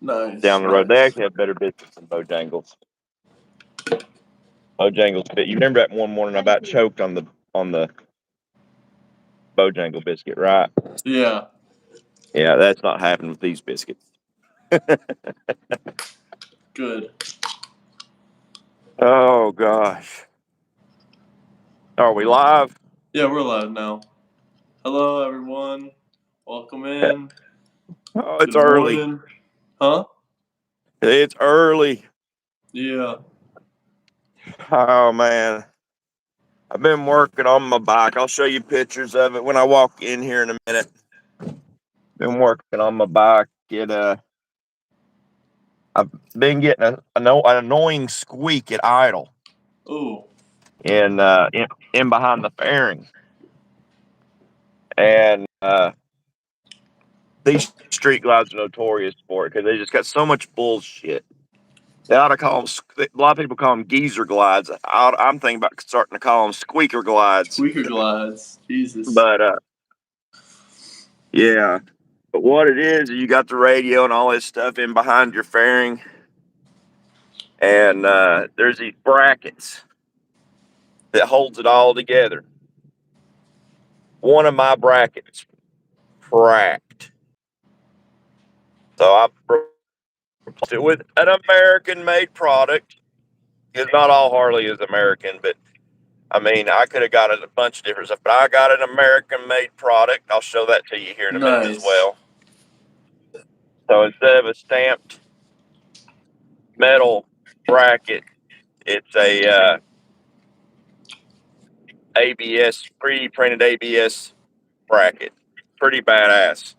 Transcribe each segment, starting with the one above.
Nice. down the road. They nice. actually have better biscuits than Bojangles. Bojangles, but you remember that one morning I about choked on the Bojangle biscuit, right? Yeah. Yeah, that's not happening with these biscuits. Good. Oh gosh, are we live? Yeah, we're live now. Hello, everyone. Welcome in. Oh, it's Good early. morning. Huh? It's early. Yeah. Oh man, I've been working on my bike. I'll show you pictures of it when I walk in here in a minute. Been working on my bike. I've been getting an annoying squeak at idle Ooh. in behind the fairing, and these street glides are notorious for it because they just got so much bullshit. They ought to call them. A lot of people call them geezer glides. I'm thinking about starting to call them squeaker glides. Squeaker glides. Jesus. But yeah. But what it is, you got the radio and all this stuff in behind your fairing, and there's these brackets that holds it all together. One of my brackets cracked, so I replaced it with an American-made product. Because not all Harley is American, but I mean, I could have got a bunch of different stuff, but I got an American-made product. I'll show that to you here in a minute as Nice. well. So instead of a stamped metal bracket, it's a ABS, pre-printed ABS bracket. Pretty badass.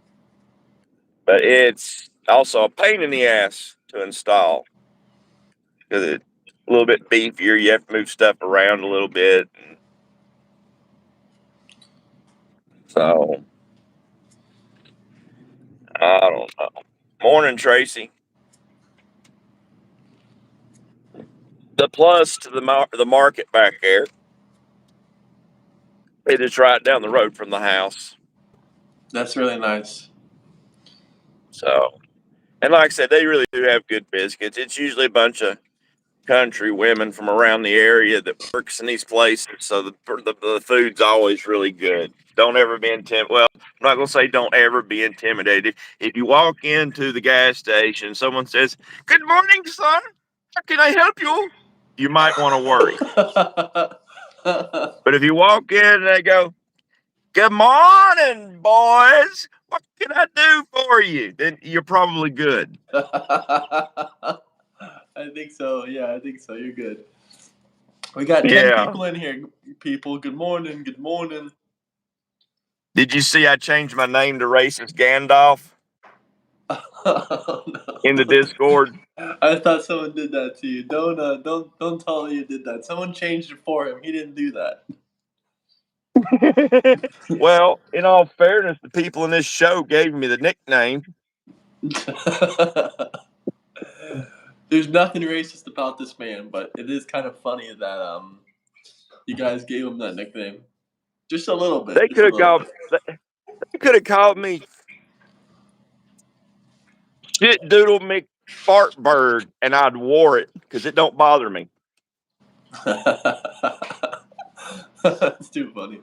But it's also a pain in the ass to install because it's a little bit beefier. You have to move stuff around a little bit. So, I don't know. Morning, Tracy. The plus to the market back there, it is right down the road from the house. That's really nice. So, and like I said, they really do have good biscuits. It's usually a bunch of country women from around the area that works in these places, so the food's always really good. Don't ever be intimidated. Well, I'm not gonna say don't ever be intimidated. If you walk into the gas station, someone says, "Good morning, son. How can I help you?" You might want to worry. But if you walk in and they go, "Good morning, boys. What can I do for you?" then you're probably good. I think so. Yeah, I think so. You're good. We got 10 Yeah. people in here. People, good morning. Good morning. Did you see I changed my name to Racist Gandalf Oh, no. in the Discord? I thought someone did that to you. Don't tell me you did that. Someone changed it for him. He didn't do that. Well, in all fairness, the people in this show gave me the nickname. There's nothing racist about this man, but it is kind of funny that you guys gave him that nickname. Just a little bit. They Just a could have little called bit. they could have called me Shit Doodle McFartbird, and I'd wore it because it don't bother me. That's too funny.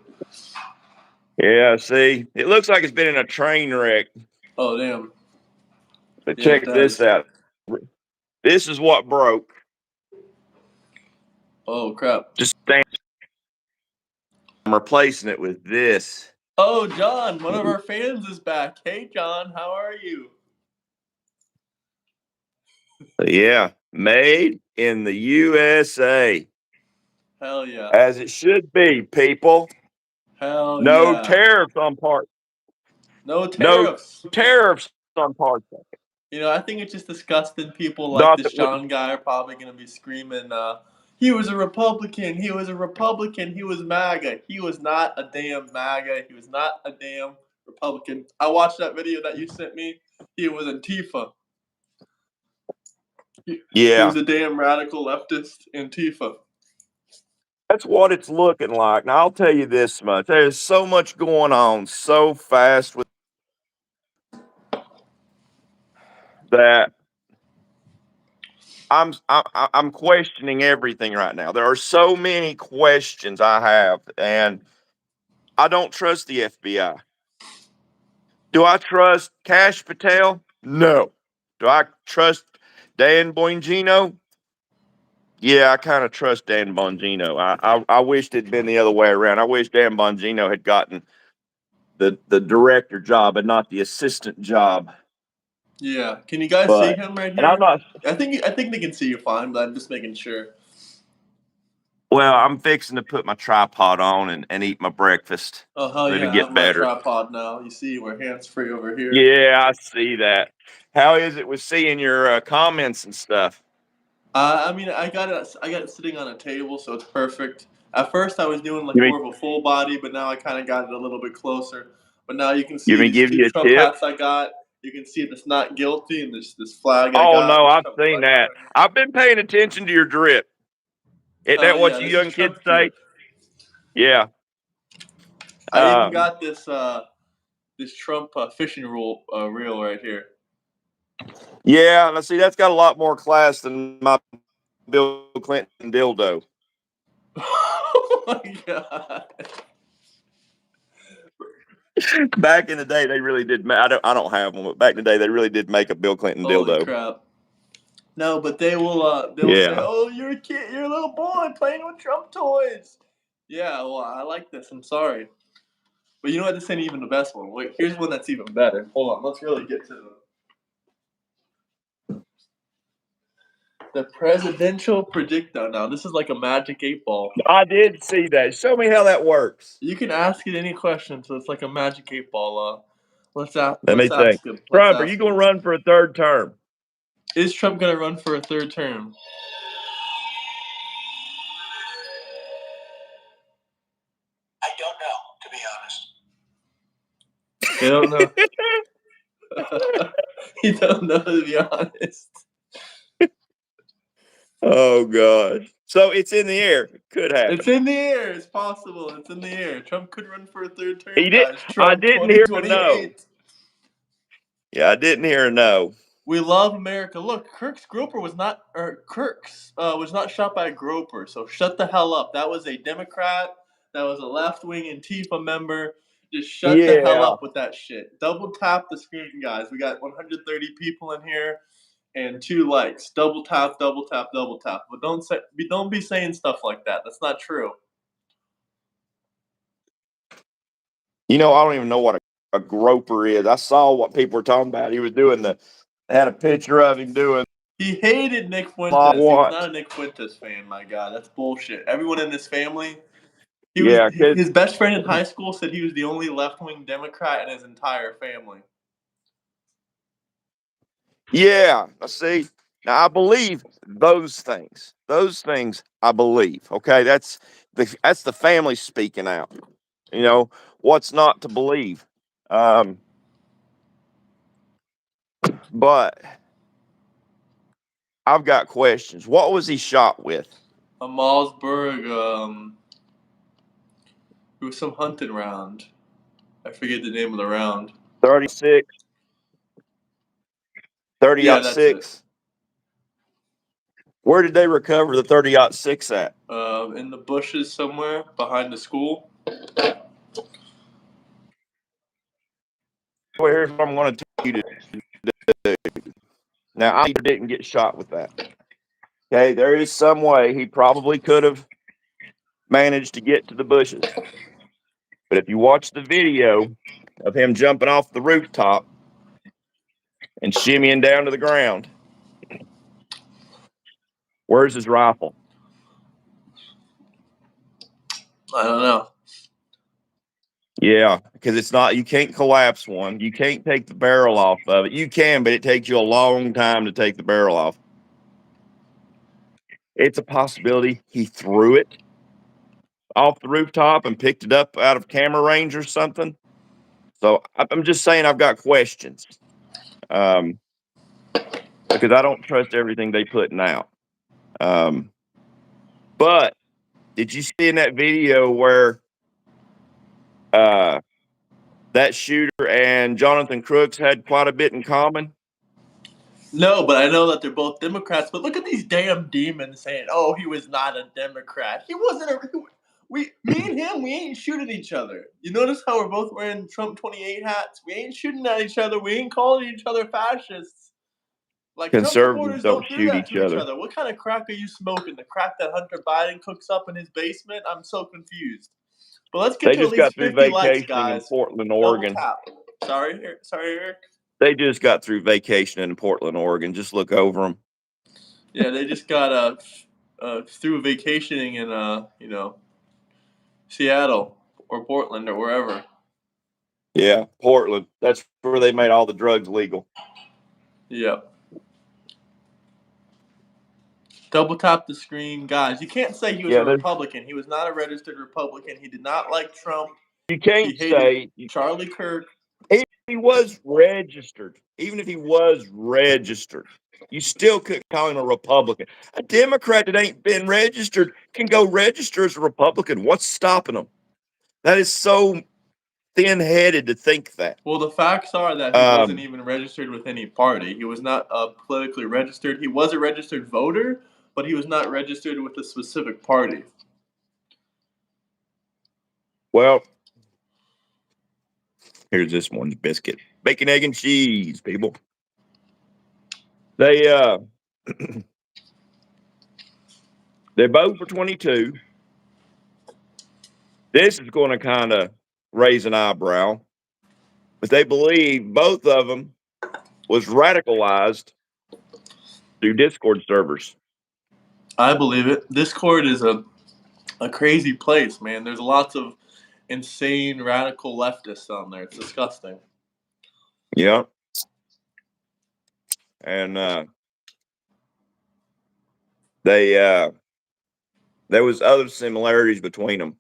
Yeah, see, it looks like it's been in a train wreck. Oh damn! But Yeah, check it this does. out. This is what broke. Oh crap! Just stand. I'm replacing it with this. Oh John, one of our fans is back. Hey John, how are you? Yeah, made in the USA. Hell yeah! As it should be, people. Hell No yeah! tariffs on parts. No No tariffs. tariffs on parts. You know, I think it's just disgusting. People like Not this that we, John guy are probably gonna be screaming, "He was a Republican. He was a Republican. He was MAGA. He was not a damn MAGA. He was not a damn Republican." I watched that video that you sent me. He was Antifa. He yeah, was a damn radical leftist Antifa. that's what it's looking like. Now I'll tell you this much: there's so much going on so fast with that. I'm questioning everything right now. There are so many questions I have, and I don't trust the FBI. Do I trust Cash Patel? No. Do I trust Dan Bongino? Yeah, I kind of trust Dan Bongino. I wished it'd been the other way around. I wish Dan Bongino had gotten the director job and not the assistant job. Yeah. Can you guys see But him right and I'm here? not I think they can see you fine, but I'm just making sure. well, I'm fixing to put my tripod on and eat my breakfast. Oh hell It'll yeah, I have get my better. tripod now. You see, we're hands free over here. Yeah, I see that. How is it with seeing your comments and stuff? I mean, I got it sitting on a table, so it's perfect. At first, I was doing like You mean more of a full body, but now I kind of got it a little bit closer. But now you can you see mean these give two you a Trump tip? hats I got. You can see this not guilty and this flag I Oh got, no, this I've Trump seen flag that. right here. I've been paying attention to your drip. Isn't Hell that yeah, what you this is young kids Trump say? drip. Yeah. I even Um, got this Trump fishing reel right here. yeah, now see that's got a lot more class than my Bill Clinton dildo. Oh my god! Back in the day, they really did. I don't have one, but back in the day, they really did make a Bill Clinton Holy dildo. crap! No, but they will say, Yeah. "Oh, you're a kid, you're a little boy playing with Trump toys." Yeah, well, I like this. I'm sorry, but you know what? This ain't even the best one. Wait, here's one that's even better. Hold on, let's really get to the presidential predictor. Now, this is like a magic 8 ball. I did see that. Show me how that works. You can ask it any question, so it's like a magic 8 ball. Let me Let's think. ask him. Let's Trump, are you ask going to him. run for a third term? Is Trump gonna run for a third term? I don't know, to be honest. They don't know. You don't know, to be honest. Oh gosh. So it's in the air. It could It's happen. in the air. It's possible. It's in the air. Trump could run for a third He term, did. guys. I Trump didn't hear a no. 2028. Yeah, I didn't hear a no. We love America. Look, Kirks was not shot by a groper. So shut the hell up. That was a Democrat. That was a left wing Antifa member. Just shut the hell Yeah. up with that shit. Double tap the screen, guys. We got 130 people in here and 2 likes. Double tap, double tap, double tap. But don't be saying stuff like that. That's not true. You know, I don't even know what a groper is. I saw what people were talking about. He was doing they had a picture of him doing He hated Nick I Fuentes. He was not want. a Nick Fuentes fan, my God. That's bullshit. Everyone in his family, Yeah, cause his best friend in high school said he was the only left wing Democrat in his entire family. yeah. I see. Now I believe those things. Those things I believe. Okay, that's the family speaking out. You know what's not to believe. Um, but I've got questions. What was he shot with? A Malsburg, it was some hunting round. I forget the name of the round. 36, 30 Yeah, ought that's it. 6. Where did they recover the 30-06 at? In the bushes somewhere behind the school. Well, here's what I'm going to tell you to do. Now, I didn't get shot with that. Okay, there is some way he probably could have managed to get to the bushes. But if you watch the video of him jumping off the rooftop and shimmying down to the ground, where's his rifle? I don't know. Yeah, because it's not, you can't collapse one. You can't take the barrel off of it. You can, but it takes you a long time to take the barrel off. It's a possibility he threw it off the rooftop and picked it up out of camera range or something. So I'm just saying I've got questions because I don't trust everything they putting out. But did you see in that video where that shooter and Jonathan Crooks had quite a bit in common? No, but I know that they're both Democrats. But look at these damn demons saying, "Oh, he was not a Democrat. He wasn't a." Me and him, we ain't shooting each other. You notice how we're both wearing Trump 28 hats? We ain't shooting at each other. We ain't calling each other fascists. Like Trump Conservatives supporters don't don't do shoot that each to each other. other. What kind of crack are you smoking? The crack that Hunter Biden cooks up in his basement? I'm so confused. But let's get They to at just got least through 50 likes, vacationing in guys. Portland, Double Oregon. tap. Sorry, Eric. They just got through vacationing in Portland, Oregon. Just look over them. Yeah, they just got through vacationing in Seattle or Portland or wherever. Yeah, Portland. That's where they made all the drugs legal. Yep. Double tap the screen, guys. You can't say he was a Republican. He was not a registered Republican. He did not like Trump. You can't He hated say Charlie Kirk. he was registered. Even if he was registered, you still couldn't call him a Republican. A Democrat that ain't been registered can go register as a Republican. What's stopping them? That is so thin-headed to think that. Well, the facts are that he wasn't even registered with any party. He was not politically registered. He was a registered voter, but he was not registered with a specific party. Well, here's this one's biscuit. Bacon, egg, and cheese, people. They they vote for 22. This is going to kind of raise an eyebrow, but they believe both of them was radicalized through Discord servers. I believe it. Discord is a crazy place, man. There's lots of insane radical leftists on there. It's disgusting. Yeah. And there was other similarities between them.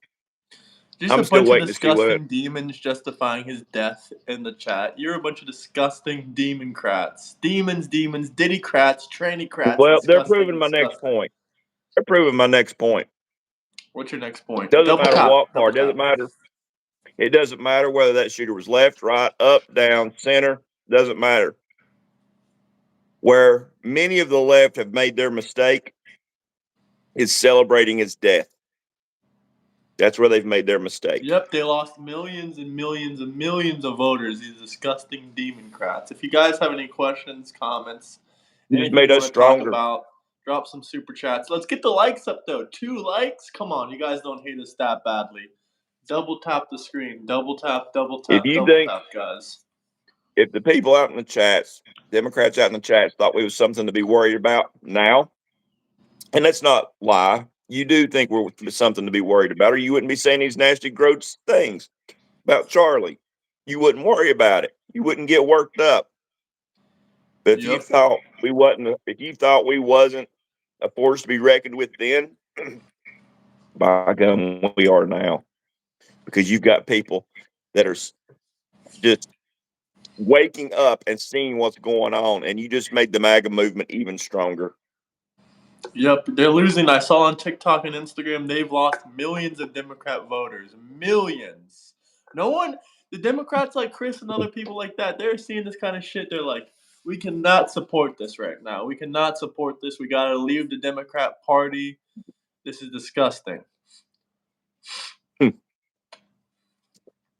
Just I'm a still bunch of waiting to see what. disgusting demons justifying his death in the chat. You're a bunch of disgusting demon-crats. Demons, diddy-crats, tranny-crats. Well, they're Disgusting, proving my next disgusting. point. They're proving my next point. What's your next point? Doesn't Double matter tap. what Double part. Doesn't tap. matter. It doesn't matter whether that shooter was left, right, up, down, center. Doesn't matter. Where many of the left have made their mistake is celebrating his death. That's where they've made their mistake. Yep, they lost millions and millions and millions of voters, these disgusting demon-crats. If you guys have any questions, comments, It just anything made you us want to talk stronger. about, drop some super chats. Let's get the likes up, though. 2 likes? Come on, you guys don't hate us that badly. Double tap the screen. Double tap, double tap, If you double think, tap, guys. if the people out in the chats, Democrats out in the chats, thought we was something to be worried about now, and let's not lie, you do think we're something to be worried about, or you wouldn't be saying these nasty, gross things about Charlie. You wouldn't worry about it. You wouldn't get worked up. But if you thought we wasn't a force to be reckoned with then, by gum, we are now. Because you've got people that are just waking up and seeing what's going on, and you just made the MAGA movement even stronger. Yep, they're losing. I saw on TikTok and Instagram they've lost millions of Democrat voters. Millions. The Democrats like Chris and other people like that, they're seeing this kind of shit. They're like, we cannot support this right now. We cannot support this. We got to leave the Democrat Party. This is disgusting.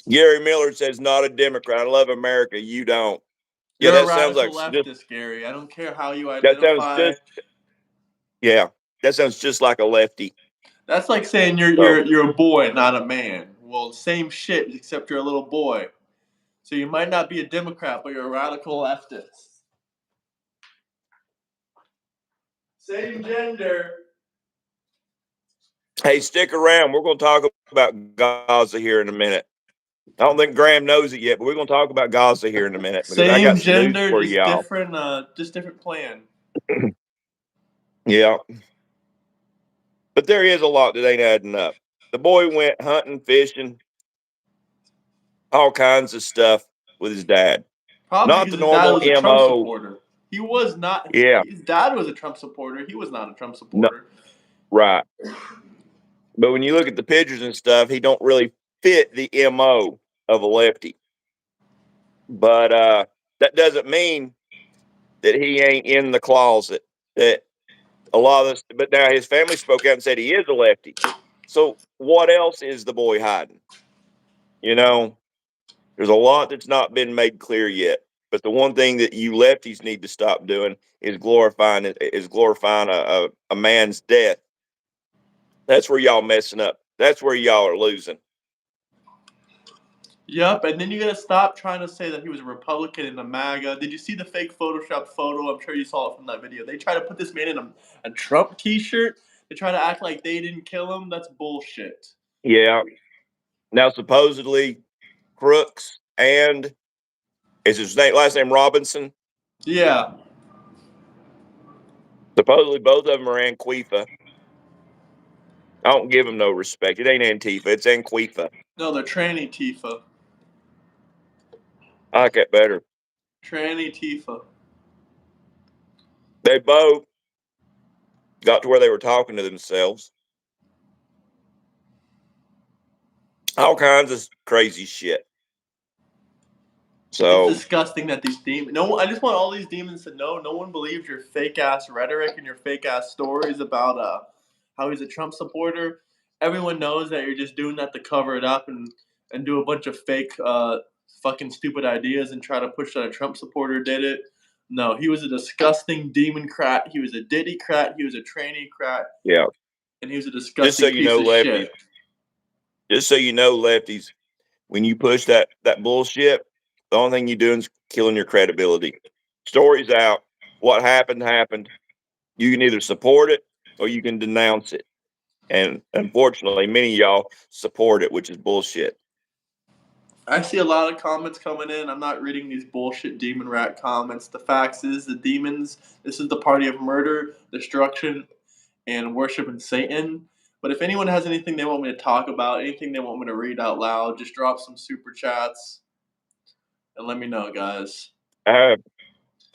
Gary Miller says, not a Democrat. I love America. You don't. You're Yeah, a that sounds like leftist, Gary. I don't care how you that sounds identify. that sounds just like a lefty. That's like saying you're a boy, not a man. Well, same shit, except you're a little boy. So you might not be a Democrat, but you're a radical leftist. Same gender. Hey, stick around. We're going to talk about Gaza here in a minute. I don't think Graham knows it yet, but we're going to talk about Gaza here in a minute because I got some news for y'all. Just different plan. Yeah. But there is a lot that ain't adding up. The boy went hunting, fishing, all kinds of stuff with his dad. Probably Not because the his dad normal was a Trump MO. supporter. He was not. Yeah. His dad was a Trump supporter. He was not a Trump supporter. No, right. But when you look at the pictures and stuff, he don't really fit the MO of a lefty. But that doesn't mean that he ain't in the closet. That a lot of this, but now his family spoke out and said he is a lefty. So what else is the boy hiding? You know, there's a lot that's not been made clear yet. But the one thing that you lefties need to stop doing is glorifying a man's death. That's where y'all messing up. That's where y'all are losing. Yep, and then you gotta stop trying to say that he was a Republican in the MAGA. Did you see the fake Photoshop photo? I'm sure you saw it from that video. They try to put this man in a Trump T-shirt. They try to act like they didn't kill him. That's bullshit. Yeah. Now supposedly Crooks and is his last name Robinson? Yeah. Supposedly both of them are Antifa. I don't give them no respect. It ain't Antifa. It's Antifa. No, they're tranny Tifa. I like that better. Tranny Tifa. They both got to where they were talking to themselves. All kinds of crazy shit. So it's disgusting that these demons. No, I just want all these demons to know. No one believes your fake ass rhetoric and your fake ass stories about how he's a Trump supporter. Everyone knows that you're just doing that to cover it up and do a bunch of fake fucking stupid ideas and try to push that a Trump supporter did it. No, he was a disgusting demon-crat. He was a diddy-crat. He was a tranny-crat. Yeah. And he was a Just disgusting so you know, piece of lefties. shit. Just so you know, lefties, when you push that bullshit, the only thing you're doing is killing your credibility. Story's out. What happened happened. You can either support it or you can denounce it. And unfortunately, many of y'all support it, which is bullshit. I see a lot of comments coming in. I'm not reading these bullshit demon rat comments. The facts is the demons, this is the party of murder, destruction, and worshiping Satan. But if anyone has anything they want me to talk about, anything they want me to read out loud, just drop some super chats and let me know, guys. I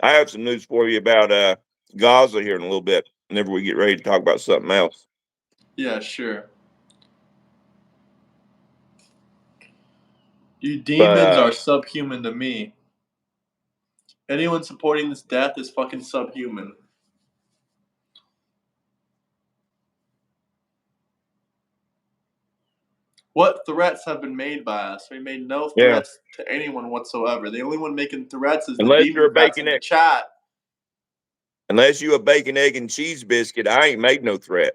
have some news for you about Gaza here in a little bit, whenever we get ready to talk about something else. Yeah, sure. You demons are subhuman to me. Anyone supporting this death is fucking subhuman. What threats have been made by us? We made no threats to anyone whatsoever. The only one making threats is Unless the you're a Democrats bacon in the egg, chat. unless you a bacon, egg, and cheese biscuit, I ain't made no threat.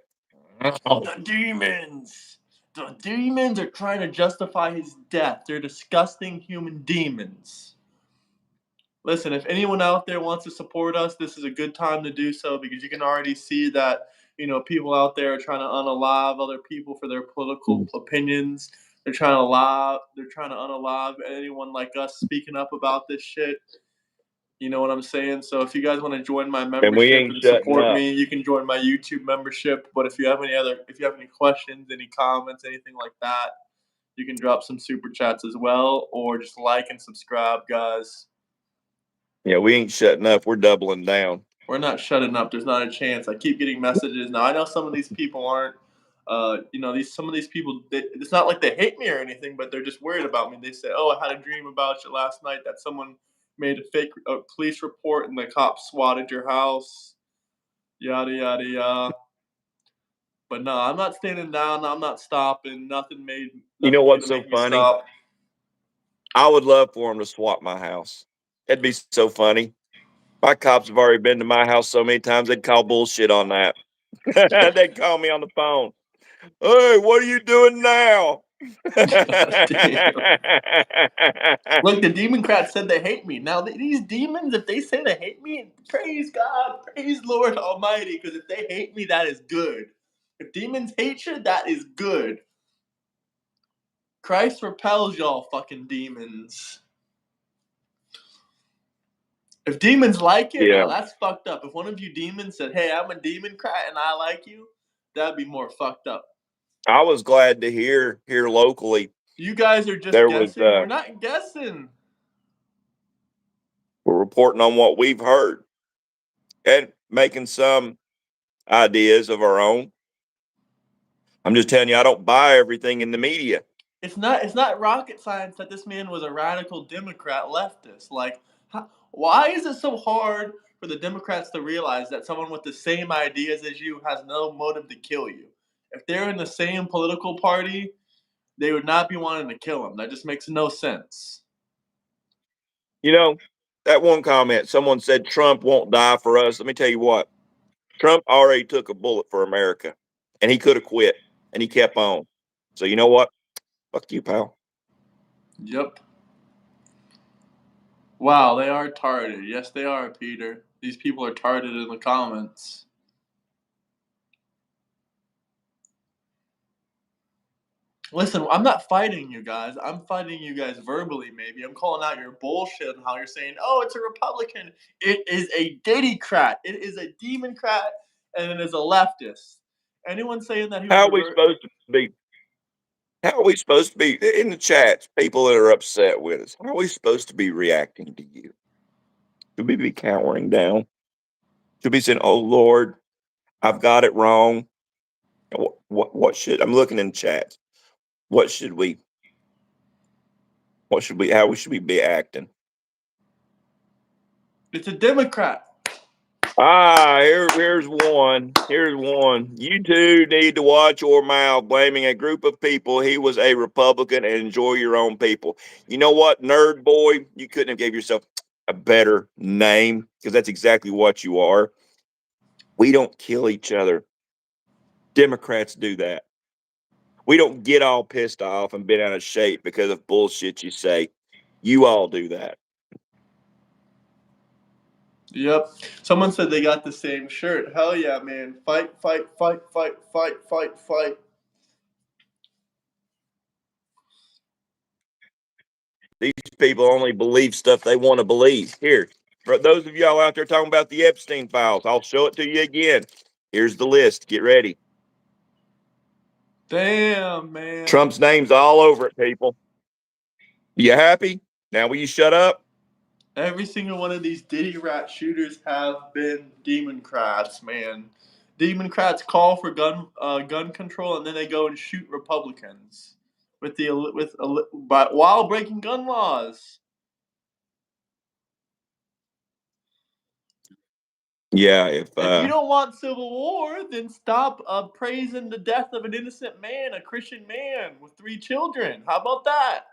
The demons! The demons are trying to justify his death. They're disgusting human demons. Listen, if anyone out there wants to support us, this is a good time to do so because you can already see that, people out there are trying to unalive other people for their political opinions. They're trying to unalive anyone like us speaking up about this shit. You know what I'm saying? So if you guys want to join my membership and support me, you can join my YouTube membership. But if you have any questions, any comments, anything like that, you can drop some super chats as well, or just like and subscribe, guys. Yeah, we ain't shutting up. We're doubling down. We're not shutting up. There's not a chance. I keep getting messages. Now I know some of these people aren't. Some of these people. It's not like they hate me or anything, but they're just worried about me. They say, "Oh, I had a dream about you last night that someone made a fake police report and the cops swatted your house." Yada yada yada. But no, I'm not standing down. I'm not stopping. Nothing You know came what's to so make me funny? stop. I would love for them to swap my house. It'd be so funny. My cops have already been to my house so many times, they'd call bullshit on that. They'd call me on the phone. Hey, what are you doing now? Damn. Look, the Democrats said they hate me. Now, these demons, if they say they hate me, praise God, praise Lord Almighty, because if they hate me, that is good. If demons hate you, that is good. Christ repels y'all fucking demons. If demons like you, Yeah. now that's fucked up. If one of you demons said, "Hey, I'm a democrat and I like you," that'd be more fucked up. I was glad to hear here locally. You guys are just There guessing. was, We're not guessing. we're reporting on what we've heard and making some ideas of our own. I'm just telling you, I don't buy everything in the media. It's not rocket science that this man was a radical Democrat leftist. Like, why is it so hard for the Democrats to realize that someone with the same ideas as you has no motive to kill you. If they're in the same political party, they would not be wanting to kill him. That just makes no sense. You know, that one comment, someone said Trump won't die for us. Let me tell you what, Trump already took a bullet for America, and he could have quit, and he kept on. So you know what? Fuck you, pal. Yep. Wow, they are targeted. Yes, they are, Peter. These people are targeted in the comments. Listen, I'm not fighting you guys. I'm fighting you guys verbally, maybe. I'm calling out your bullshit and how you're saying, oh, it's a Republican. It is a Diddycrat. It is a Demoncrat, and it is a leftist. Anyone saying that he was How are we supposed to be? How are we supposed to be in the chats? People that are upset with us. How are we supposed to be reacting to you? Should we be cowering down? Should we be saying, "Oh Lord, I've got it wrong"? What should I'm looking in the chats? What should we? What should we? How should we be acting? It's a Democrat. Here's one. Here's one. You two need to watch your mouth blaming a group of people. He was a Republican and enjoy your own people. You know what, nerd boy? You couldn't have gave yourself a better name because that's exactly what you are. We don't kill each other. Democrats do that. We don't get all pissed off and bent out of shape because of bullshit you say. You all do that. Yep. Someone said they got the same shirt. Hell yeah, man. Fight, fight, fight, fight, fight, fight, fight. These people only believe stuff they want to believe. Here, for those of y'all out there talking about the Epstein files, I'll show it to you again. Here's the list. Get ready. Damn, man. Trump's name's all over it, people. You happy? Now will you shut up? Every single one of these Diddy rat shooters have been Democrats, man. Democrats call for gun control and then they go and shoot Republicans while breaking gun laws. Yeah, If you don't want civil war, then stop praising the death of an innocent man, a Christian man with 3 children. How about that?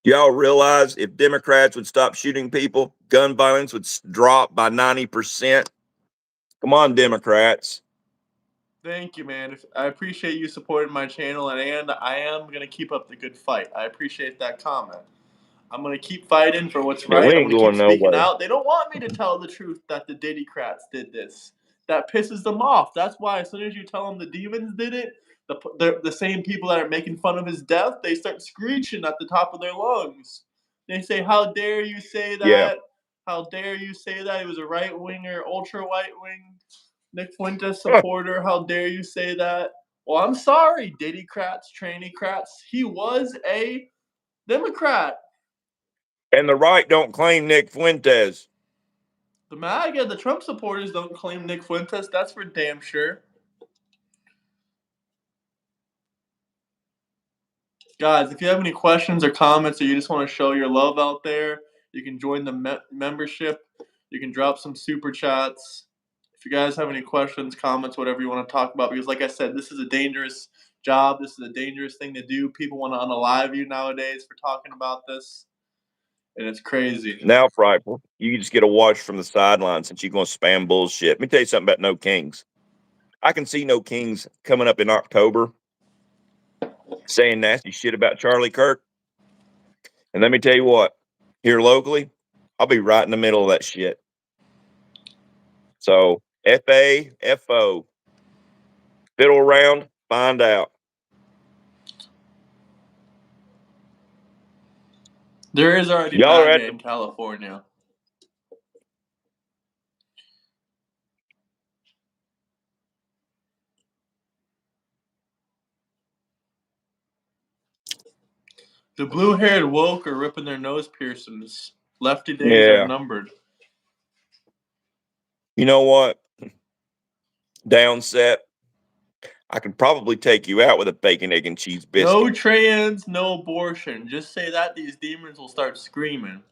y'all realize if Democrats would stop shooting people, gun violence would drop by 90%. Come on, Democrats. Thank you, man. I appreciate you supporting my channel, and I am going to keep up the good fight. I appreciate that comment. I'm going to keep fighting for what's Yeah, we right. I'm ain't going to keep going speaking nowhere. out. They don't want me to tell the truth that the Diddycrats did this. That pisses them off. That's why as soon as you tell them the demons did it, the same people that are making fun of his death, they start screeching at the top of their lungs. They say, how dare you say that? Yeah. How dare you say that? He was a right-winger, ultra-right-wing Nick Fuentes supporter. How dare you say that? Well, I'm sorry, Diddycrats, Trainycrats. He was a Democrat. And the right don't claim Nick Fuentes. The MAGA, the Trump supporters don't claim Nick Fuentes. That's for damn sure. Guys, if you have any questions or comments or you just want to show your love out there, you can join the membership. You can drop some super chats. If you guys have any questions, comments, whatever you want to talk about, because like I said, this is a dangerous job. This is a dangerous thing to do. People want to unalive you nowadays for talking about this, and it's crazy. Now, frightful. You just get a watch from the sideline since you're going to spam bullshit. Let me tell you something about No Kings. I can see No Kings coming up in October saying nasty shit about Charlie Kirk. And let me tell you what, here locally, I'll be right in the middle of that shit. So, FAFO, fiddle around, find out. There is already Y'all are MAGA at in California. The blue-haired woke are ripping their nose piercings. Lefty days are numbered. You know what? Downset. I could probably take you out with a bacon, egg, and cheese biscuit. No trans, no abortion. Just say that, these demons will start screaming.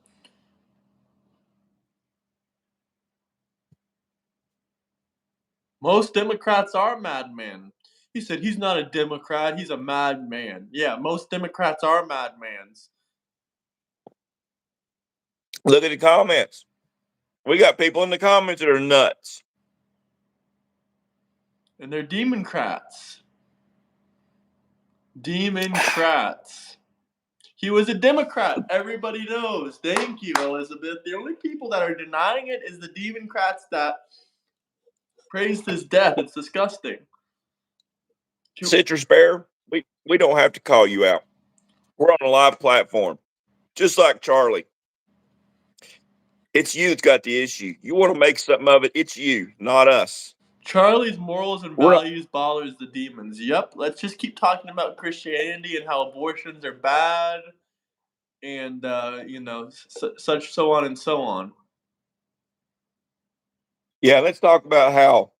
Most Democrats are madmen. He said he's not a Democrat, he's a madman. Yeah, most Democrats are madmans. Look at the comments. We got people in the comments that are nuts. And they're Democrats. Democrats. He was a Democrat. Everybody knows. Thank you, Elizabeth. The only people that are denying it is the Democrats that praised his death. It's disgusting. Citrus Bear, we don't have to call you out. We're on a live platform, just like Charlie. It's you that's got the issue. You want to make something of it, it's you, not us. Charlie's morals and values bothers the demons. Yep, let's just keep talking about Christianity and how abortions are bad and, such, so on and so on. Yeah, let's talk about how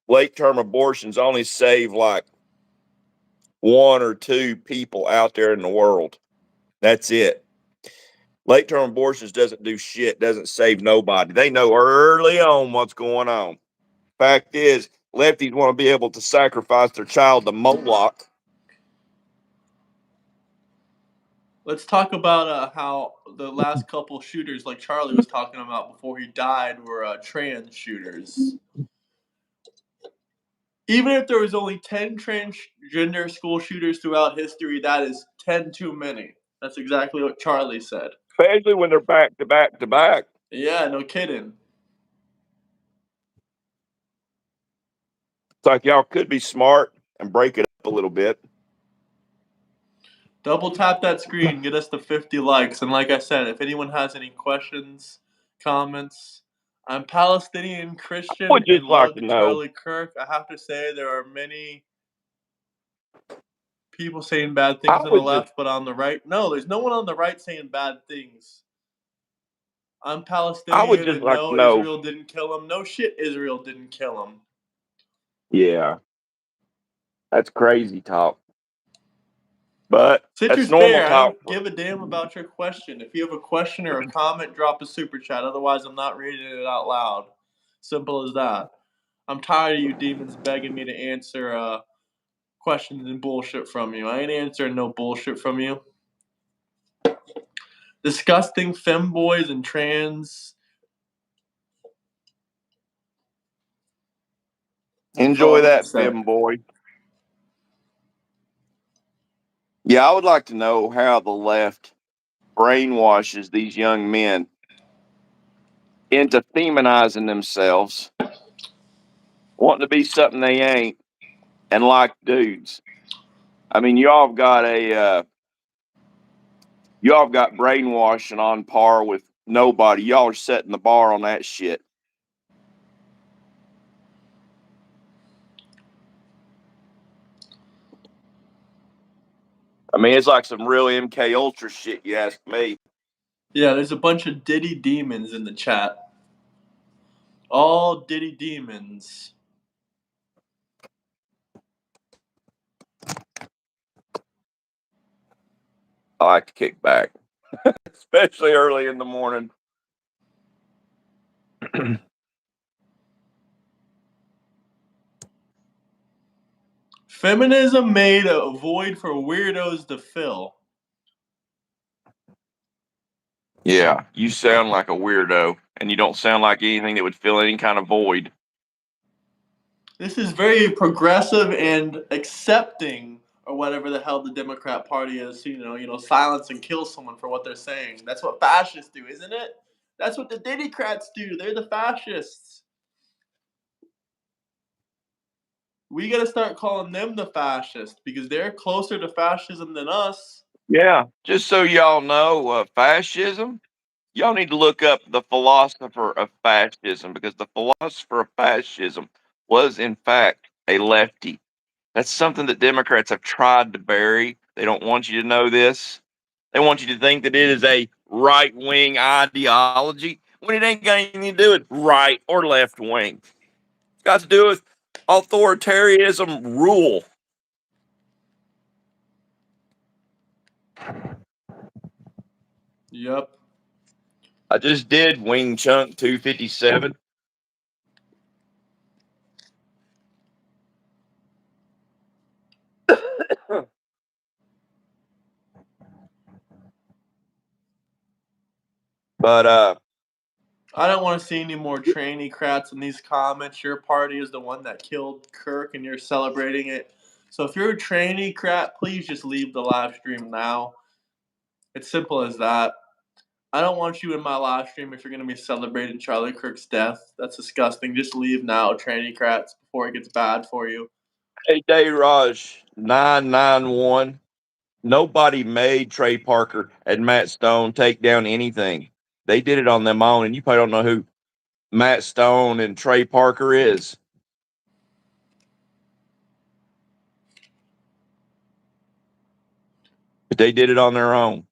late-term abortions only save like 1 or 2 people out there in the world. That's it. Late-term abortions doesn't do shit, doesn't save nobody. They know early on what's going on. Fact is, lefties want to be able to sacrifice their child to Moloch. Let's talk about how the last couple shooters, like Charlie was talking about before he died, were trans shooters. Even if there was only 10 transgender school shooters throughout history, that is 10 too many. That's exactly what Charlie said. Especially when they're back to back to back. Yeah, no kidding. It's like y'all could be smart and break it up a little bit. Double tap that screen, get us to 50 likes. And like I said, if anyone has any questions, comments, I'm Palestinian Christian I would just and like love to know. Charlie Kirk. I have to say there are many people saying bad things on the left, but on the right, no, there's no one on the right saying bad things. I'm Palestinian just and like to no, know. Israel didn't kill him. No shit, Israel didn't kill him. Yeah. That's crazy talk. But Citrus that's normal Bear, I talk. don't give a damn about your question. If you have a question or a comment, drop a super chat. Otherwise, I'm not reading it out loud. Simple as that. I'm tired of you demons begging me to answer questions and bullshit from you. I ain't answering no bullshit from you. Disgusting femboys and trans. Enjoy that, femboy. Yeah, I would like to know how the left brainwashes these young men into feminizing themselves, wanting to be something they ain't, and like dudes. I mean, y'all have got brainwashing on par with nobody. Y'all are setting the bar on that shit. I mean, it's like some real MK Ultra shit, you ask me. Yeah, there's a bunch of Diddy demons in the chat. All Diddy demons. I like to kick back, especially early in the morning. Feminism made a void for weirdos to fill. Yeah, you sound like a weirdo, and you don't sound like anything that would fill any kind of void. This is very progressive and accepting, or whatever the hell the Democrat Party is. Silence and kill someone for what they're saying. That's what fascists do, isn't it? That's what the Diddycrats do. They're the fascists. We got to start calling them the fascists because they're closer to fascism than us. Yeah, just so y'all know, fascism, y'all need to look up the philosopher of fascism, because the philosopher of fascism was, in fact, a lefty. That's something that Democrats have tried to bury. They don't want you to know this. They want you to think that it is a right wing ideology when it ain't got anything to do with right or left wing. It's got to do with authoritarianism rule. Yep. I just did Wing Chun 257. But I don't want to see any more tranny crats in these comments. Your party is the one that killed Kirk, and you're celebrating it. So if you're a tranny crat, please just leave the live stream now. It's simple as that. I don't want you in my live stream if you're going to be celebrating Charlie Kirk's death. That's disgusting. Just leave now, tranny crats, before it gets bad for you. hey, Dayraj 991. Nobody made Trey Parker and Matt Stone take down anything. They did it on their own, and you probably don't know who Matt Stone and Trey Parker is. But they did it on their own.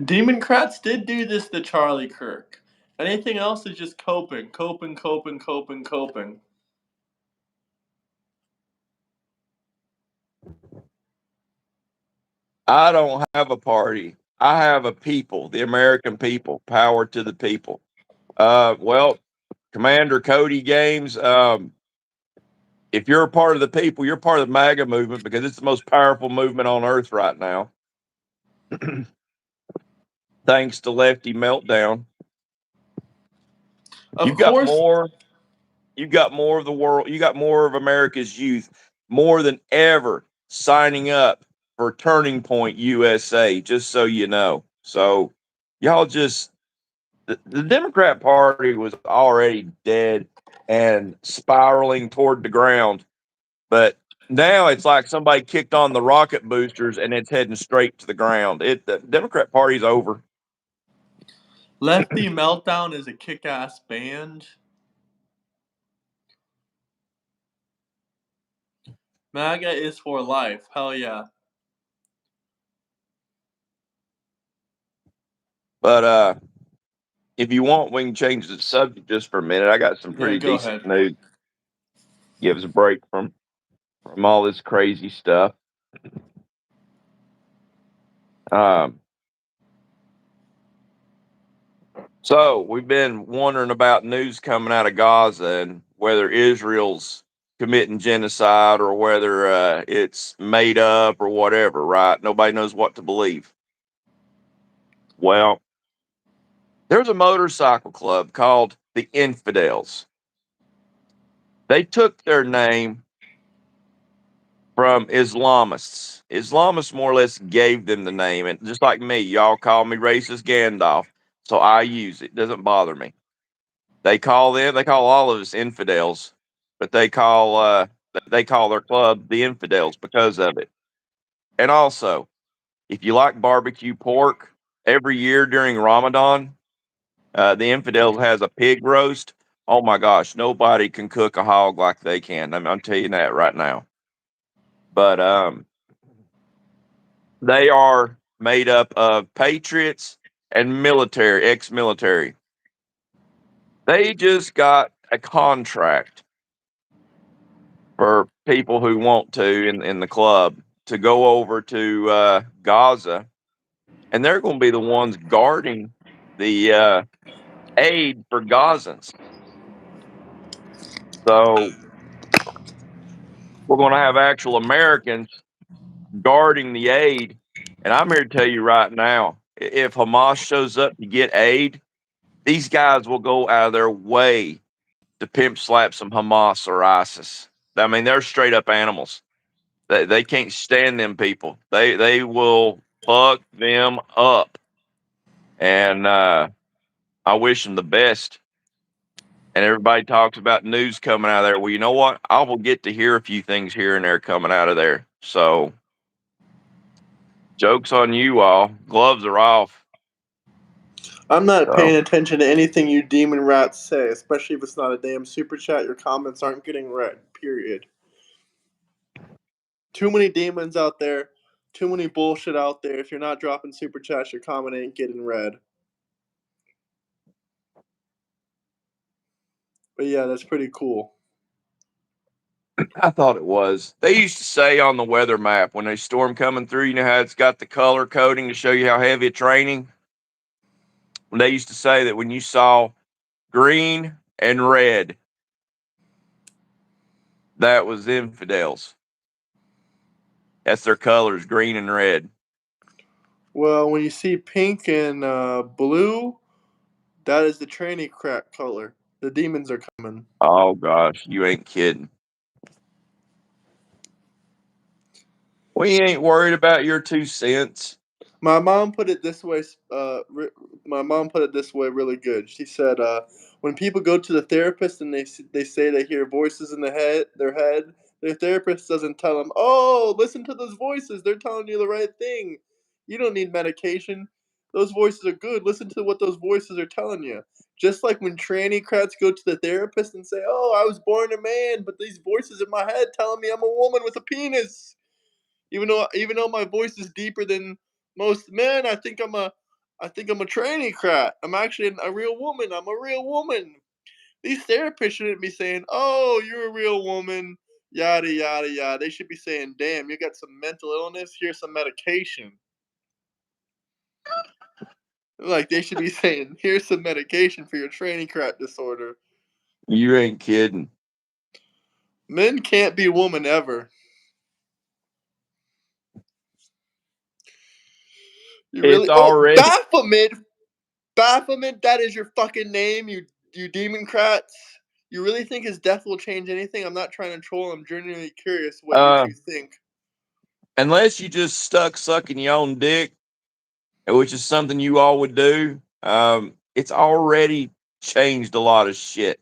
Democrats did do this to Charlie Kirk. Anything else is just coping. I don't have a party. I have a people, the American people. Power to the people. Well, Commander Cody Games, if you're a part of the people, you're part of the MAGA movement because it's the most powerful movement on earth right now. Thanks to Lefty Meltdown. Of You've got course, more. You've got more of the world. You got more of America's youth, more than ever, signing up for Turning Point USA. Just so you know. So y'all just the Democrat Party was already dead and spiraling toward the ground, but now it's like somebody kicked on the rocket boosters and it's heading straight to the ground. The Democrat Party's over. Lefty Meltdown is a kick-ass band. MAGA is for life. Hell yeah. But if you want, we can change the subject just for a minute. I got some Yeah, pretty go decent ahead. news. Give us a break from all this crazy stuff. Um, so we've been wondering about news coming out of Gaza and whether Israel's committing genocide or whether it's made up or whatever, right? Nobody knows what to believe. Well, there's a motorcycle club called the Infidels. They took their name from Islamists. Islamists more or less gave them the name, and just like me, y'all call me racist Gandalf, so I use it. Doesn't bother me. They call all of us infidels, but they call their club the Infidels because of it. And also, if you like barbecue pork, every year during Ramadan, the Infidels has a pig roast. Oh my gosh, nobody can cook a hog like they can. I'm telling you that right now. But they are made up of patriots and military, ex-military. They just got a contract for people who want to in the club to go over to Gaza, and they're going to be the ones guarding the aid for Gazans. So we're going to have actual Americans guarding the aid. And I'm here to tell you right now, if Hamas shows up to get aid, these guys will go out of their way to pimp slap some Hamas or ISIS. I mean, they're straight up animals. They can't stand them people. They will fuck them up. And I wish them the best. And everybody talks about news coming out of there. Well, you know what? I will get to hear a few things here and there coming out of there. So, joke's on you all. Gloves are off. I'm not So, paying attention to anything you demon rats say, especially if it's not a damn super chat. Your comments aren't getting read. Period. Too many demons out there. Too many bullshit out there. If you're not dropping super chats, your comment ain't getting read. But yeah, that's pretty cool. I thought it was. They used to say on the weather map when there's storm coming through, you know how it's got the color coding to show you how heavy it's raining? They used to say that when you saw green and red, that was infidels. That's their colors, green and red. Well, when you see pink and blue, that is the tranny crack color. The demons are coming. Oh gosh, you ain't kidding. We ain't worried about your 2 cents. My mom put it this way. My mom put it this way really good. She said, "When people go to the therapist and they say they hear voices in their head, their therapist doesn't tell them, oh, listen to those voices. They're telling you the right thing. You don't need medication. Those voices are good. Listen to what those voices are telling you." Just like when tranny crats go to the therapist and say, "Oh, I was born a man, but these voices in my head telling me I'm a woman with a penis." Even though my voice is deeper than most men, I think I'm a tranny crat. I'm actually a real woman. I'm a real woman. These therapists shouldn't be saying, "Oh, you're a real woman." Yada yada yada. They should be saying, "Damn, you got some mental illness. Here's some medication." Like they should be saying, "Here's some medication for your tranny crat disorder." You ain't kidding. Men can't be woman ever. You It's really? Oh, already Baphomet. Baphomet, that is your fucking name, you democrats. You really think his death will change anything? I'm not trying to troll. I'm genuinely curious what you uh two think. unless you just stuck sucking your own dick, which is something you all would do. It's already changed a lot of shit.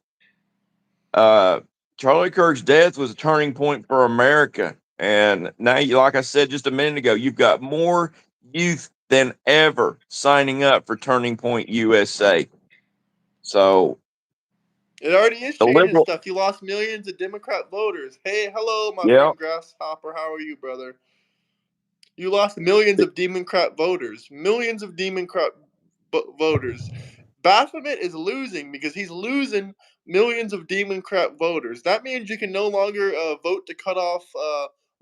Uh, Charlie Kirk's death was a turning point for America, and now, like I said just a minute ago, you've got more youth than ever signing up for Turning Point USA. So It already is the changing liberal, stuff. You lost millions of Democrat voters. Hey, hello, my yeah, friend Grasshopper. How are you, brother? You lost millions of Democrat voters. Millions of Democrat voters. Baphomet is losing because he's losing millions of Democrat voters. That means you can no longer vote to cut off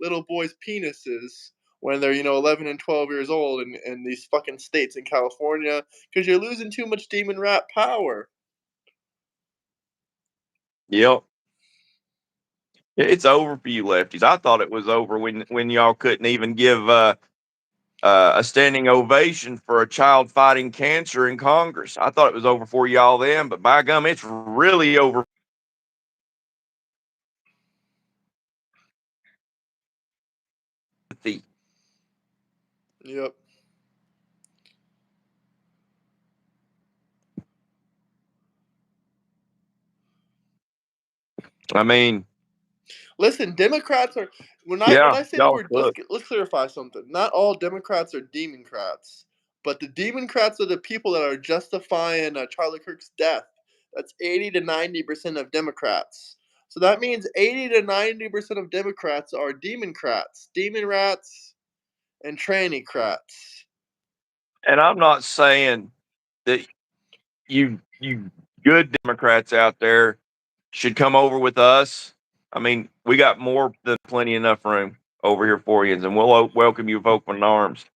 little boys' penises when they're 11 and 12 years old in these fucking states in California because you're losing too much demon rat power. yep. It's over for you lefties. I thought it was over when y'all couldn't even give a standing ovation for a child fighting cancer in Congress. I thought it was over for y'all then, but by gum, it's really over. Yep. I mean, Listen, Democrats are when yeah, I say the y'all word could. let's clarify something. Not all Democrats are Democrats, but the Democrats are the people that are justifying Charlie Kirk's death. That's 80 to 90% of Democrats. So that means 80 to 90% of Democrats are Democrats, demon rats, and tranny crats. And I'm not saying that you good Democrats out there should come over with us. I mean, we got more than plenty enough room over here for you, and we'll welcome you with open arms.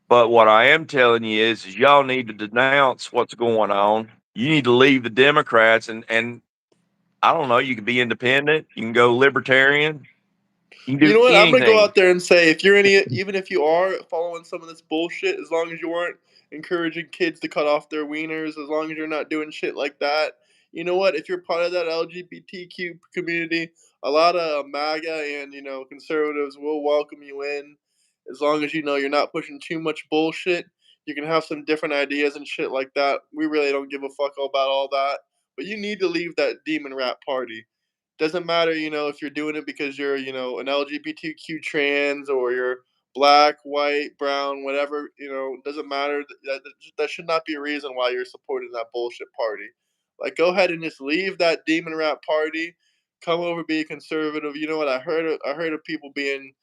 But what I am telling you is y'all need to denounce what's going on. You need to leave the Democrats, and I don't know. You can be independent. You can go libertarian. You can You do know what? I'm gonna go anything. out there and say if you're even if you are following some of this bullshit, as long as you aren't encouraging kids to cut off their wieners, as long as you're not doing shit like that, you know what? If you're part of that LGBTQ community, a lot of MAGA and conservatives will welcome you in, as long as you're not pushing too much bullshit. You can have some different ideas and shit like that. We really don't give a fuck about all that, but you need to leave that demon rat party. Doesn't matter, if you're doing it because you're, an LGBTQ trans or you're black, white, brown, whatever, doesn't matter. That should not be a reason why you're supporting that bullshit party. Like, go ahead and just leave that demon rat party. Come over, be a conservative. You know what? I heard of people being,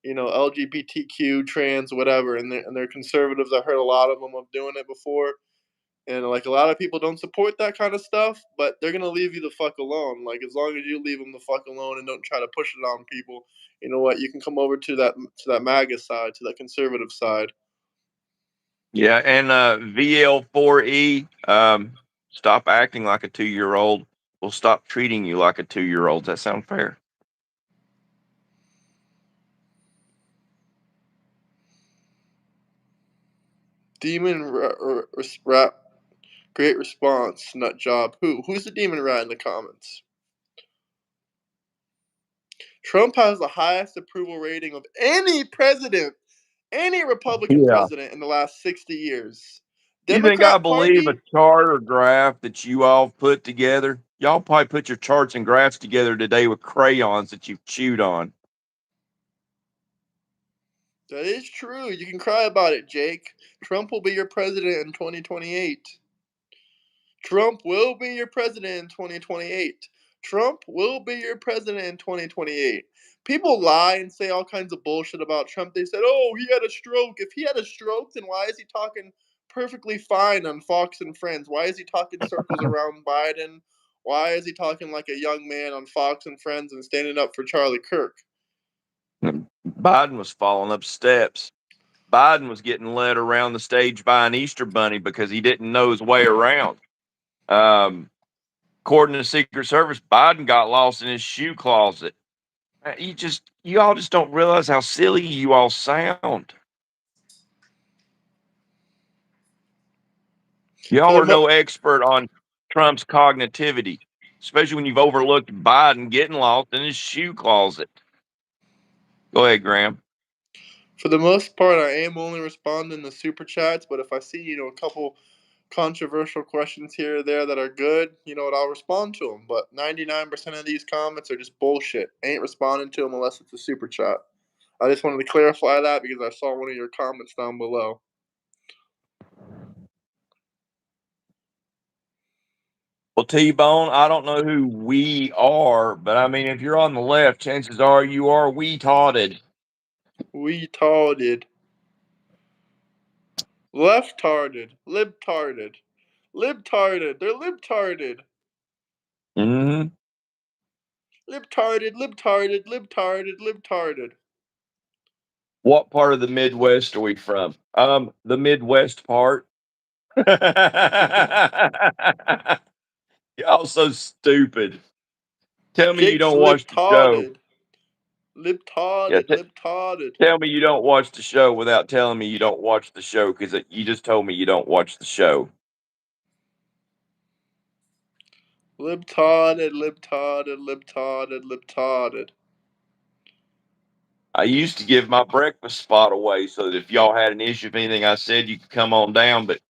LGBTQ, trans, whatever, and they're conservatives. I heard a lot of them of doing it before. And like a lot of people don't support that kind of stuff, but they're gonna leave you the fuck alone. Like as long as you leave them the fuck alone and don't try to push it on people, you know what? You can come over to that MAGA side, to that conservative side. Yeah, and VL4E, stop acting like a 2 year old. We'll stop treating you like a 2 year old. Does that sound fair? Demon rat. Great response. Nut job. Who's the demon rat in the comments? Trump has the highest approval rating of any president, any Republican Yeah. president in the last 60 years. You think I Democrat believe a Party, chart or graph that you all put together? Y'all probably put your charts and graphs together today with crayons that you've chewed on. that is true. You can cry about it, Jake. Trump will be your president in 2028. Trump will be your president in 2028. Trump will be your president in 2028. People lie and say all kinds of bullshit about Trump. They said, oh, he had a stroke. If he had a stroke, then why is he talking perfectly fine on Fox and Friends? Why is he talking circles around Biden? Why is he talking like a young man on Fox and Friends and standing up for Charlie Kirk? Biden was falling up steps. Biden was getting led around the stage by an Easter bunny because he didn't know his way around. According to the Secret Service, Biden got lost in his shoe closet. You all just don't realize how silly you all sound. For Y'all the are no expert on Trump's cognitivity, especially when you've overlooked Biden getting lost in his shoe closet. Go ahead, Graham. For the most part, I am only responding to super chats, but if I see, a couple controversial questions here or there that are good, I'll respond to them. But 99% of these comments are just bullshit. I ain't responding to them unless it's a super chat. I just wanted to clarify that because I saw one of your comments down below. Well, T-Bone, I don't know who we are, but I mean, if you're on the left, chances are you are retarded. Retarded. Left-tarded. Libtarded. Libtarded. They're libtarded. Mm-hmm. Libtarded, libtarded, libtarded, libtarded. What part of the Midwest are we from? The Midwest part. Y'all so stupid. Tell me you Jake's don't watch the show. libtarded. Yeah, Libtarded, libtarded. tell me you don't watch the show without telling me you don't watch the show because you just told me you don't watch the show. Libtarded, libtarded, libtarded, libtarded. I used to give my breakfast spot away so that if y'all had an issue with anything I said, you could come on down. But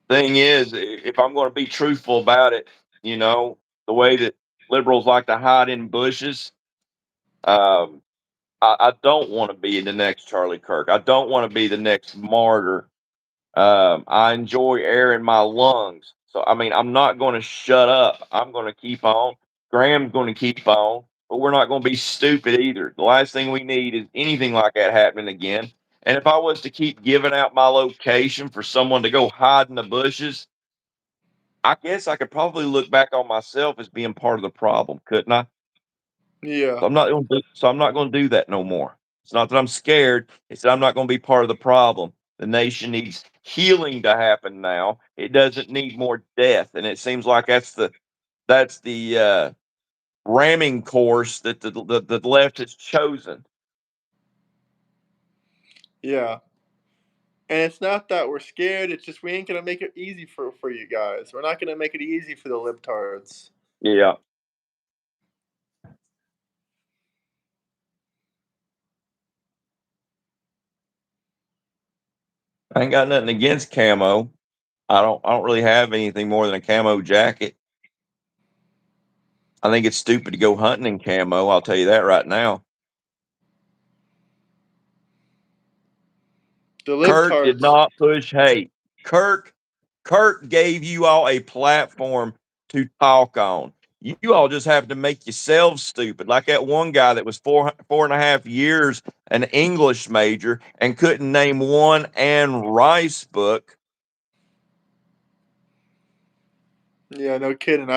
thing is, if I'm going to be truthful about it, the way that liberals like to hide in bushes, um, I don't want to be the next Charlie Kirk. I don't want to be the next martyr. I enjoy air in my lungs. So, I mean, I'm not going to shut up. I'm going to keep on. Graham's going to keep on, but we're not going to be stupid either. The last thing we need is anything like that happening again. And if I was to keep giving out my location for someone to go hide in the bushes, I guess I could probably look back on myself as being part of the problem, couldn't I? Yeah. So I'm not going to do that no more. It's not that I'm scared. It's that I'm not going to be part of the problem. The nation needs healing to happen now. It doesn't need more death, and it seems like that's the ramming course that the left has chosen. Yeah. And it's not that we're scared, it's just we ain't gonna make it easy for you guys. We're not gonna make it easy for the libtards. Yeah, I ain't got nothing against camo. I don't really have anything more than a camo jacket. I think it's stupid to go hunting in camo. I'll tell you that right now. The Kirk did libtards. not push hate. Kirk Kirk gave you all a platform to talk on. You all just have to make yourselves stupid. Like that one guy that was 4.5 years an English major and couldn't name one Anne Rice book. Yeah, no kidding.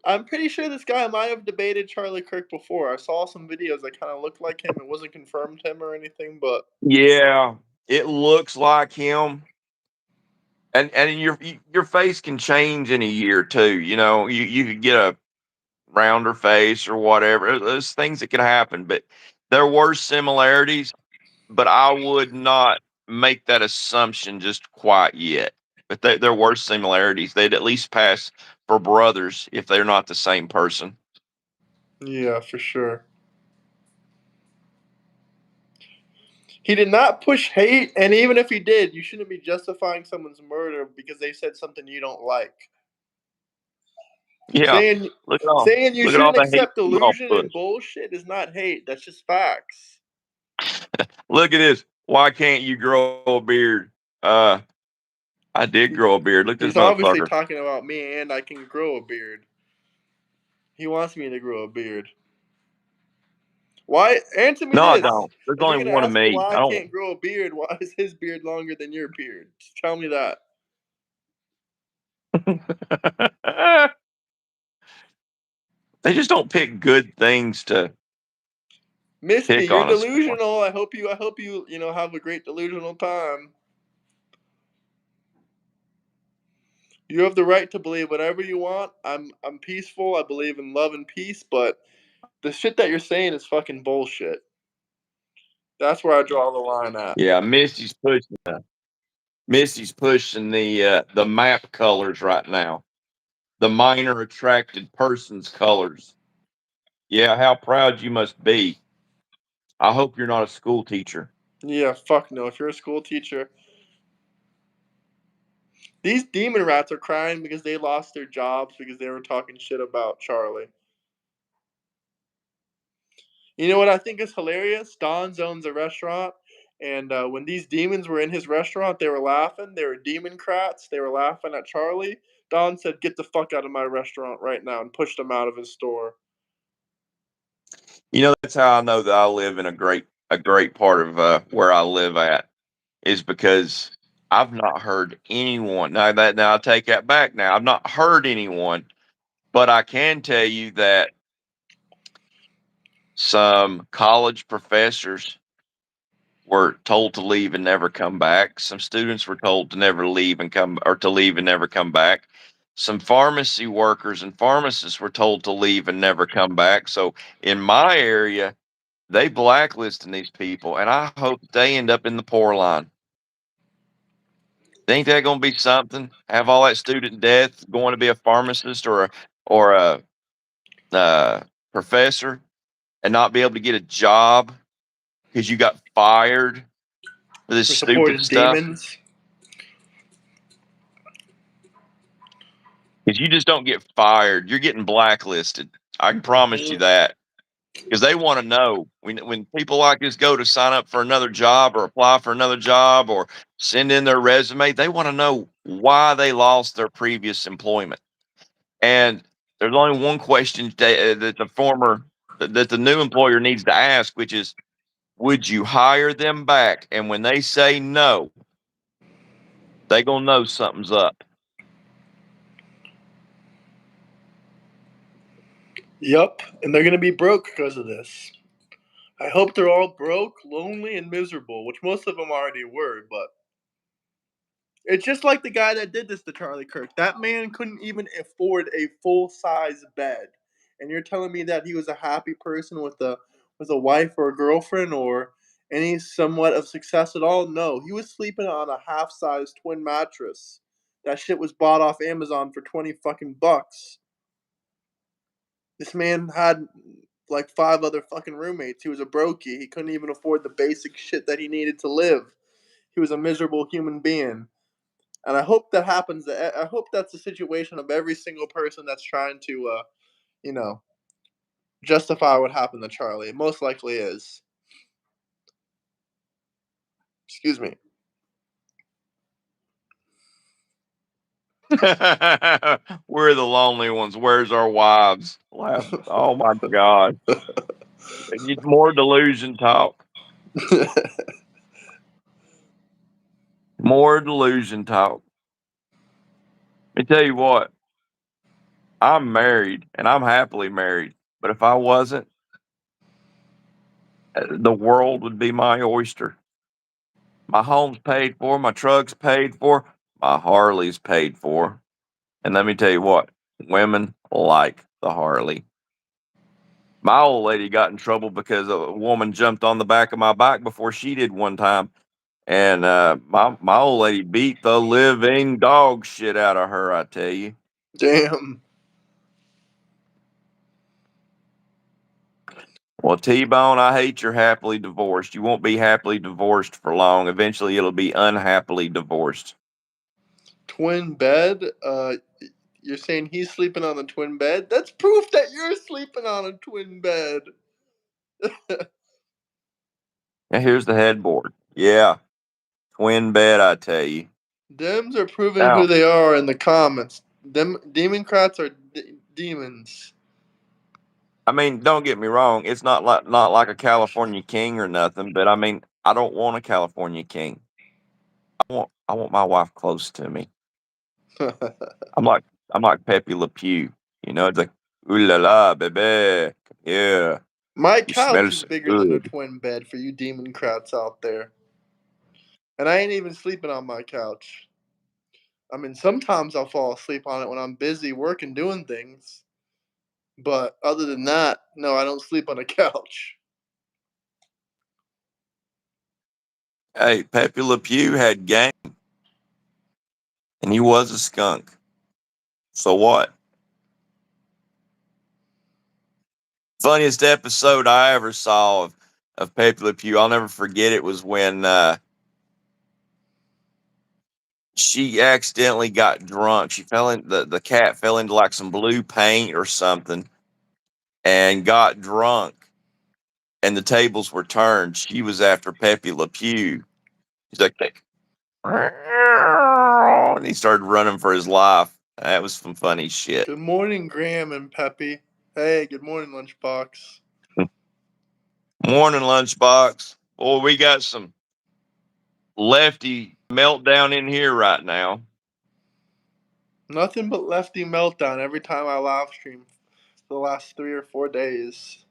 I'm pretty sure this guy might have debated Charlie Kirk before. I saw some videos that kind of looked like him. It wasn't confirmed him or anything, but Yeah, it looks like him. And your face can change in a year too. You could get a rounder face or whatever. There's things that could happen, but there were similarities. But I would not make that assumption just quite yet. But there were similarities. They'd at least pass for brothers if they're not the same person. Yeah, for sure. He did not push hate, and even if he did, you shouldn't be justifying someone's murder because they said something you don't like. Yeah. Saying Look at all saying you look at all shouldn't the hate accept you all delusion and push. bullshit is not hate. That's just facts. Look at this. Why can't you grow a beard? I did grow a beard. Look at this He's obviously motherfucker. talking about me, and I can grow a beard. He wants me to grow a beard. Why? Answer me No, I this. don't. There's If you're only gonna one of ask me me. why I I don't. can't grow a beard, why is his beard longer than your beard? Just tell me that. They just don't pick good things to Misty, pick you're on us for. delusional. I hope you have a great delusional time. You have the right to believe whatever you want. I'm peaceful. I believe in love and peace, but the shit that you're saying is fucking bullshit. That's where I draw the line at. Yeah, Missy's pushing the map colors right now. The minor attracted persons colors. Yeah, how proud you must be. I hope you're not a school teacher. Yeah, fuck no. If you're a school teacher, these demon rats are crying because they lost their jobs because they were talking shit about Charlie. You know what I think is hilarious? Don's owns a restaurant, and when these demons were in his restaurant, they were laughing. They were demon crats. They were laughing at Charlie. Don said, "Get the fuck out of my restaurant right now," and pushed them out of his store. You know, that's how I know that I live in a great part of where I live at is because I've not heard anyone. Now I take that back. Now I've not heard anyone, but I can tell you that some college professors were told to leave and never come back. Some students were told to never leave and come or to leave and never come back. Some pharmacy workers and pharmacists were told to leave and never come back. So in my area, they blacklisting these people, and I hope they end up in the poor line. Think that gonna be something? Have all that student death going to be a pharmacist or a professor and not be able to get a job because you got fired for this For stupid supporting stuff? demons. Because you just don't get fired. You're getting blacklisted. I can promise you that. Because they want to know when people like this go to sign up for another job or apply for another job or send in their resume, they want to know why they lost their previous employment. And there's only one question that the new employer needs to ask, which is, would you hire them back? And when they say no, they gonna know something's up. Yup, and they're gonna be broke because of this. I hope they're all broke, lonely, and miserable, which most of them already were, but it's just like the guy that did this to Charlie Kirk. That man couldn't even afford a full size bed. And you're telling me that he was a happy person with a wife or a girlfriend or any somewhat of success at all? No. He was sleeping on a half size twin mattress. That shit was bought off Amazon for 20 fucking bucks. This man had like five other fucking roommates. He was a brokey. He couldn't even afford the basic shit that he needed to live. He was a miserable human being. And I hope that happens. I hope that's the situation of every single person that's trying to, you know, justify what happened to Charlie. It most likely is. Excuse me. We're the lonely ones. Where's our wives? Oh my God. Get more delusion talk. More delusion talk. Let me tell you what, I'm married and I'm happily married. But if I wasn't, the world would be my oyster. My home's paid for, my truck's paid for, my Harley's paid for. And let me tell you what, women like the Harley. My old lady got in trouble because a woman jumped on the back of my bike before she did one time. And my old lady beat the living dog shit out of her, I tell you. Damn. Well, T-Bone, I hate you're happily divorced. You won't be happily divorced for long. Eventually, it'll be unhappily divorced. Twin bed? You're saying he's sleeping on a twin bed? That's proof that you're sleeping on a twin bed. And here's the headboard. Yeah, twin bed, I tell you. Dems are proving Now, who they are in the comments. Them Democrats are demons. I mean, don't get me wrong. It's not like a California king or nothing, but I mean, I don't want a California king. I want my wife close to me. I'm like Pepe Le Pew. You know, it's like, ooh la la, baby. Yeah, My you smell couch is so bigger than a good. twin bed for you Democrats out there. And I ain't even sleeping on my couch. I mean, sometimes I'll fall asleep on it when I'm busy working doing things. But other than that, no, I don't sleep on a couch. Hey, Pepe Le Pew had game, and he was a skunk. So what? Funniest episode I ever saw of Pepe Le Pew, I'll never forget it, was when she accidentally got drunk. She fell in the cat fell into like some blue paint or something and got drunk, and the tables were turned. She was after Pepe Le Pew. He's like, and he started running for his life. That was some funny shit. Good morning, Graham and Peppy. Hey, good morning, Lunchbox. Morning, Lunchbox. Boy, we got some lefty meltdown in here right now. Nothing but lefty meltdown every time I live stream for the last 3 or 4 days.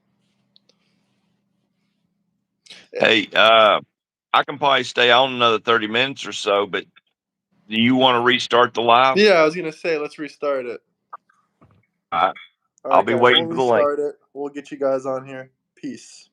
Hey, I can probably stay on another 30 minutes or so, but do you want to restart the live? Yeah, I was going to say, let's restart it. All right. All I'll right, be guys, waiting we'll for the link. restart it. We'll get you guys on here. Peace.